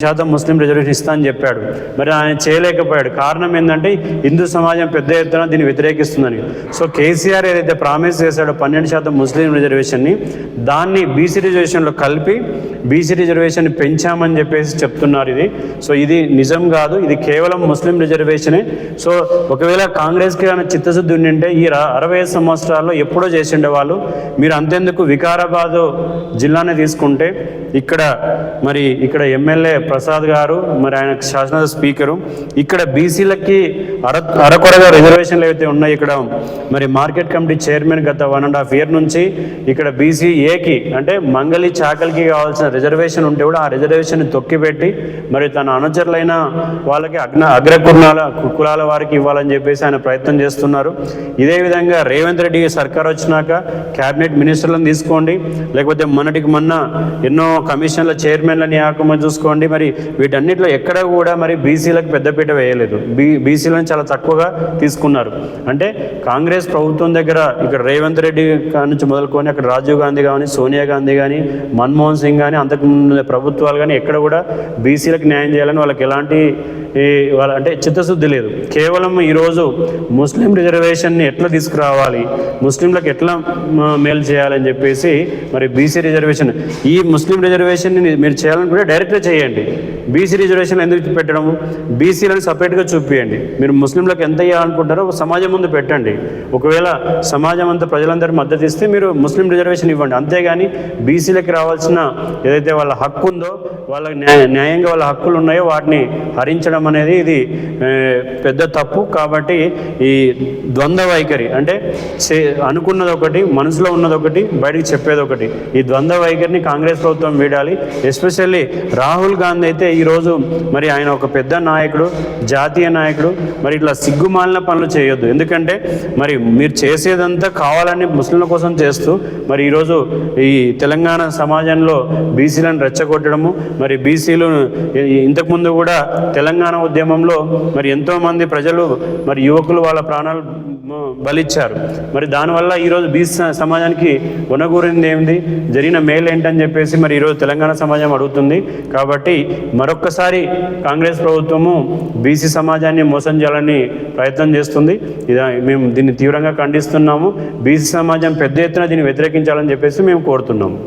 శాతం ముస్లిం రిజర్వేషన్ ఇస్తా అని చెప్పాడు. మరి ఆయన చేయలేకపోయాడు. కారణం ఏంటంటే హిందూ సమాజం పెద్ద ఎత్తున దీన్ని వ్యతిరేకిస్తుందని. సో కేసీఆర్ ఏదైతే ప్రామిస్ చేశాడో 12% ముస్లిం రిజర్వేషన్ని, దాన్ని బీసీ రిజర్వేషన్లో కలిపి బీసీ రిజర్వేషన్ పెంచామని చెప్పేసి చెప్తున్నారు. ఇది నిజం కాదు, ఇది కేవలం ముస్లిం రిజర్వేషనే. సో ఒకవేళ కాంగ్రెస్కి ఏమైనా చిత్తశుద్ధి ఉండింటే ఈ 65 సంవత్సరాల్లో ఎప్పుడో చేసిండే వాళ్ళు. మీరు అంతెందుకు వికారాబాదు జిల్లానే తీసుకుంటే ఇక్కడ ఎమ్మెల్యే ప్రసాద్ గారు, మరి ఆయన శాసనసభ స్పీకరు, ఇక్కడ బీసీలకి అరకొరగా రిజర్వేషన్లు ఏవైతే ఉన్నాయి, ఇక్కడ మరి మార్కెట్ కమిటీ చైర్మన్ గత 1.5 year నుంచి ఇక్కడ బీసీ ఏకి అంటే మంగళి చాకలికి కావాల్సిన రిజర్వేషన్ ఉంటే కూడా ఆ రిజర్వేషన్ తొక్కిపెట్టి మరి తన అనుచరులైన వాళ్ళకి కులాల వారికి ఇవ్వాలని చెప్పేసి ఆయన ప్రయత్నం చేస్తున్నారు. ఇదే విధంగా రేవంత్ రెడ్డి సర్కార్ వచ్చినాక క్యాబినెట్ మినిస్టర్లను తీసుకోండి, లేకపోతే మొన్న ఎన్నో కమిషన్ల చైర్మన్ల నియామకం చూసుకోండి. మరి వీటన్నిటిలో ఎక్కడ కూడా మరి బీసీలకు పెద్దపీట వేయలేదు. బీసీలను చాలా తక్కువగా తీసుకున్నారు. అంటే కాంగ్రెస్ ప్రభుత్వం దగ్గర ఇక్కడ రేవంత్ రెడ్డి నుంచి మొదలుకొని అక్కడ రాజీవ్ గాంధీ కానీ, సోనియా గాంధీ కానీ, మన్మోహన్ సింగ్ కానీ, అంతకుముందు ప్రభుత్వాలు కానీ ఎక్కడ కూడా బీసీలకు న్యాయం చేయాలని వాళ్ళకి ఎలాంటి అంటే చిత్తశుద్ధి లేదు. కేవలం ఈరోజు ముస్లిం రిజర్వేషన్ని ఎట్లా తీసుకురావాలి, ముస్లింలకు ఎట్లా మేలు చేయాలని చెప్పేసి మరి బీసీ రిజర్వేషన్, ఈ ముస్లిం రిజర్వేషన్ని మీరు చేయాలనుకుంటే డైరెక్ట్గా చేయండి. బీసీ రిజర్వేషన్ ఎందుకు పెట్టడము? బీసీలను సపరేట్గా చూపించండి. మీరు ముస్లింలకు ఎంత ఇవ్వాలనుకుంటారో సమాజం ముందు పెట్టండి. ఒకవేళ సమాజం అంతా ప్రజలందరూ మద్దతు ఇస్తే మీరు ముస్లిం రిజర్వేషన్ ఇవ్వండి. అంతేగాని బీసీలకు రావాల్సిన ఏదైతే వాళ్ళ హక్కు ఉందో, వాళ్ళకి న్యాయంగా వాళ్ళ హక్కులు ఉన్నాయో వాటిని హరించడం అనేది ఇది పెద్ద తప్పు. కాబట్టి ఈ ద్వంద్వ వైఖరి అంటే అనుకున్నది ఒకటి, మనసులో ఉన్నది ఒకటి, బయటికి చెప్పేది ఒకటి, ఈ ద్వంద్వ వైఖరిని కాంగ్రెస్ ప్రభుత్వం వీడాలి. ఎస్పెషల్లీ రాహుల్ గాంధీ అయితే ఈరోజు మరి ఆయన ఒక పెద్ద నాయకుడు, జాతీయ నాయకుడు, మరి ఇట్లా సిగ్గుమాలిన పనులు చేయొద్దు. ఎందుకంటే మరి మీరు చేసేదంతా కావాలని ముస్లింల కోసం చేస్తూ మరి ఈరోజు ఈ తెలంగాణ సమాజంలో బీసీలను రెచ్చగొట్టడము, మరి బీసీలు ఇంతకుముందు కూడా తెలంగాణ ఉద్యమంలో మరి ఎంతోమంది ప్రజలు మరి యువకులు వాళ్ళ ప్రాణాలు బలిచ్చారు. మరి దానివల్ల ఈరోజు బీసీ సమాజానికి వనగూరింది ఏంది, జరిగిన మేలు ఏంటని చెప్పేసి మరి ఈరోజు తెలంగాణ సమాజం అడుగుతుంది. కాబట్టి మరొక్కసారి కాంగ్రెస్ ప్రభుత్వము బీసీ సమాజాన్ని మోసం చేయాలని ప్రయత్నం చేస్తుంది. మేము దీన్ని తీవ్రంగా ఖండిస్తున్నాము. బీసీ సమాజం పెద్ద ఎత్తున దీన్ని వ్యతిరేకించాలని చెప్పేసి మేము కోరుతున్నాము.